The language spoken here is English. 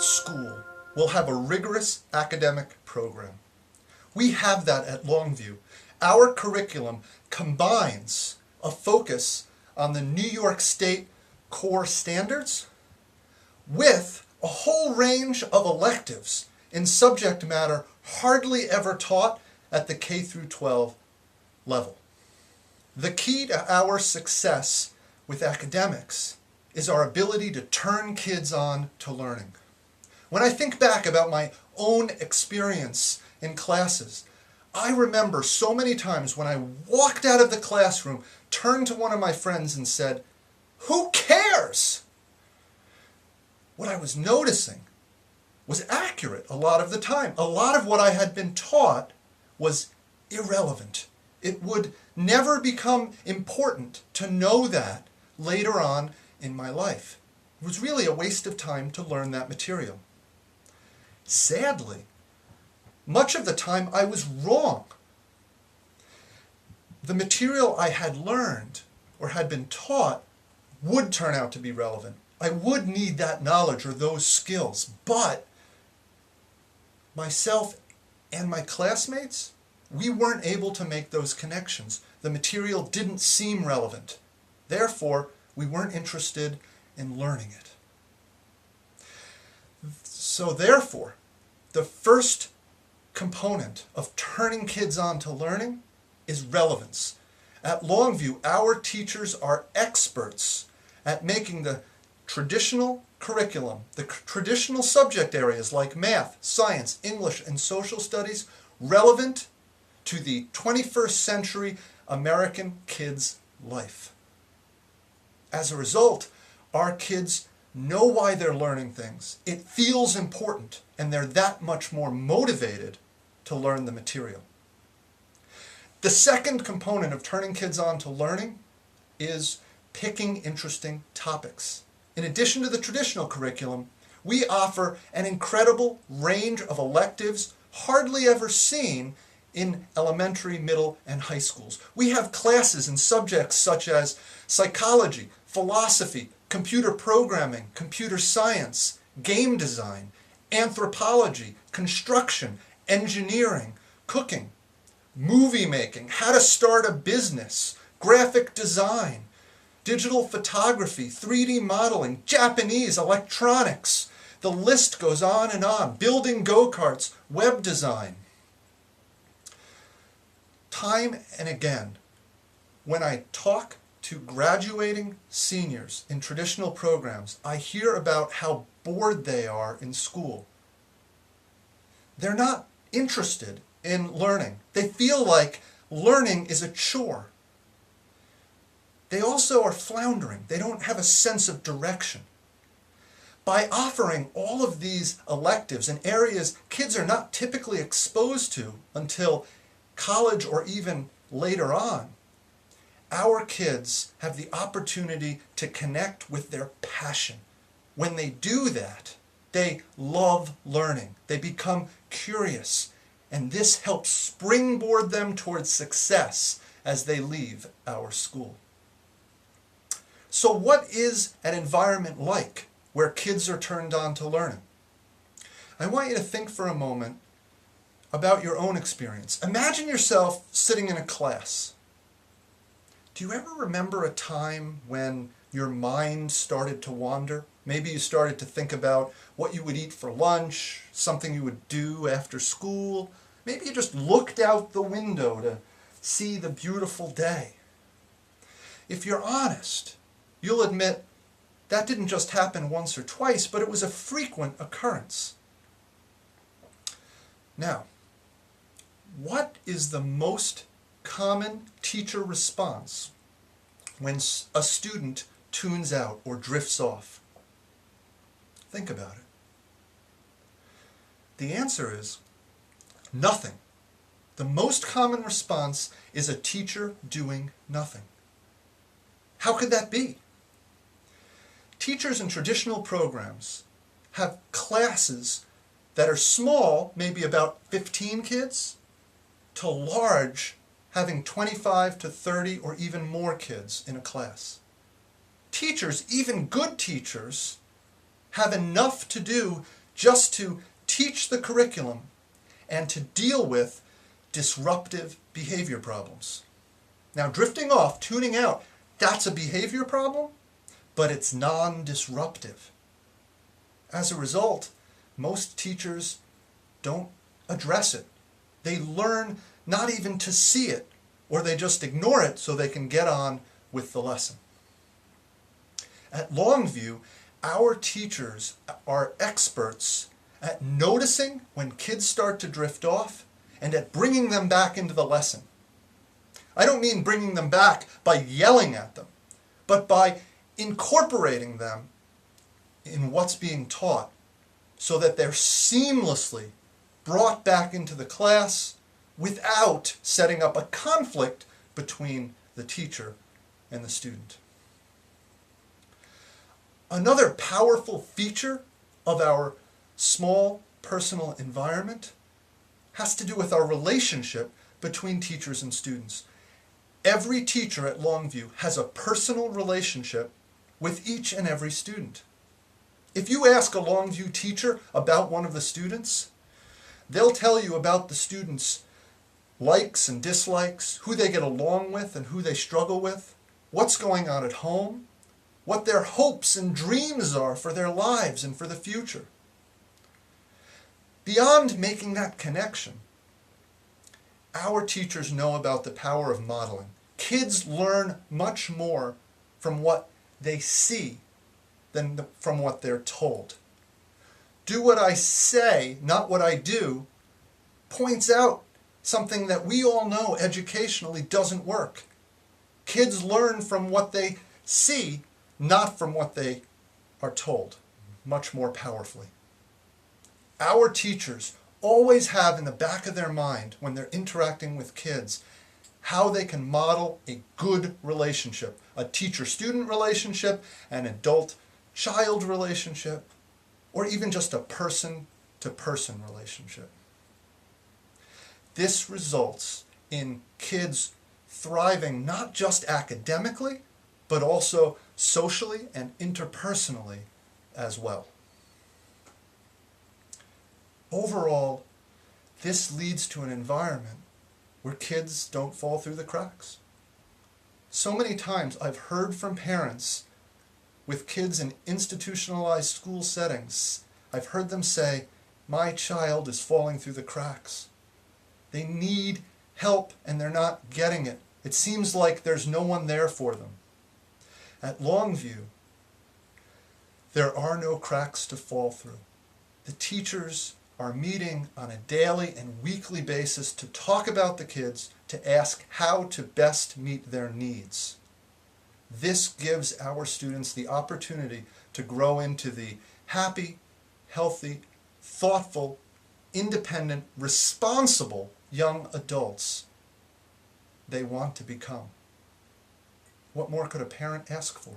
school will have a rigorous academic program. We have that at Longview. Our curriculum combines a focus on the New York State core standards with a whole range of electives in subject matter hardly ever taught at the K through 12 level. The key to our success with academics is our ability to turn kids on to learning. When I think back about my own experience in classes, I remember so many times when I walked out of the classroom, turned to one of my friends and said, "Who cares?" What I was noticing was accurate a lot of the time. A lot of what I had been taught was irrelevant. It would never become important to know that later on in my life. It was really a waste of time to learn that material. Sadly, much of the time I was wrong. The material I had learned or had been taught would turn out to be relevant. I would need that knowledge or those skills, but myself and my classmates, we weren't able to make those connections. The material didn't seem relevant. Therefore, we weren't interested in learning it. So therefore, the first component of turning kids on to learning is relevance. At Longview, our teachers are experts at making the traditional curriculum, the traditional subject areas like math, science, English, and social studies, relevant to the 21st century American kid's life. As a result, our kids know why they're learning things. It feels important, and they're that much more motivated to learn the material. The second component of turning kids on to learning is picking interesting topics. In addition to the traditional curriculum, we offer an incredible range of electives hardly ever seen in elementary, middle, and high schools. We have classes in subjects such as psychology, philosophy, computer programming, computer science, game design, anthropology, construction, engineering, cooking, movie making, how to start a business, graphic design, digital photography, 3D modeling, Japanese, electronics. The list goes on and on. Building go-karts, web design. Time and again, when I talk to graduating seniors in traditional programs, I hear about how bored they are in school. They're not interested in learning. They feel like learning is a chore. They also are floundering. They don't have a sense of direction. By offering all of these electives in areas kids are not typically exposed to until college or even later on, our kids have the opportunity to connect with their passion. When they do that, they love learning. They become curious, and this helps springboard them towards success as they leave our school. So what is an environment like where kids are turned on to learning? I want you to think for a moment about your own experience. Imagine yourself sitting in a class. Do you ever remember a time when your mind started to wander? Maybe you started to think about what you would eat for lunch, something you would do after school. Maybe you just looked out the window to see the beautiful day. If you're honest, you'll admit that didn't just happen once or twice, but it was a frequent occurrence. Now, what is the most common teacher response when a student tunes out or drifts off? Think about it. The answer is nothing. The most common response is a teacher doing nothing. How could that be? Teachers in traditional programs have classes that are small, maybe about 15 kids, to large, having 25 to 30 or even more kids in a class. Teachers, even good teachers, have enough to do just to teach the curriculum and to deal with disruptive behavior problems. Now, drifting off, tuning out, that's a behavior problem, but it's non-disruptive. As a result, most teachers don't address it. They learn not even to see it, or they just ignore it so they can get on with the lesson. At Longview, our teachers are experts at noticing when kids start to drift off and at bringing them back into the lesson. I don't mean bringing them back by yelling at them, but by incorporating them in what's being taught so that they're seamlessly brought back into the class without setting up a conflict between the teacher and the student. Another powerful feature of our small personal environment has to do with our relationship between teachers and students. Every teacher at Longview has a personal relationship with each and every student. If you ask a Longview teacher about one of the students, they'll tell you about the students' likes and dislikes, who they get along with and who they struggle with, what's going on at home, what their hopes and dreams are for their lives and for the future. Beyond making that connection, our teachers know about the power of modeling. Kids learn much more from what they see than from what they're told. Do what I say, not what I do, points out something that we all know educationally doesn't work. Kids learn from what they see, not from what they are told, much more powerfully. Our teachers always have in the back of their mind, when they're interacting with kids, how they can model a good relationship, a teacher-student relationship, an adult-child relationship, or even just a person-to-person relationship. This results in kids thriving not just academically, but also socially and interpersonally as well. Overall, this leads to an environment where kids don't fall through the cracks. So many times I've heard from parents with kids in institutionalized school settings, I've heard them say, "My child is falling through the cracks. They need help and they're not getting it. It seems like there's no one there for them." At Longview, there are no cracks to fall through. The teachers are meeting on a daily and weekly basis to talk about the kids, to ask how to best meet their needs. This gives our students the opportunity to grow into the happy, healthy, thoughtful, independent, responsible young adults they want to become. What more could a parent ask for?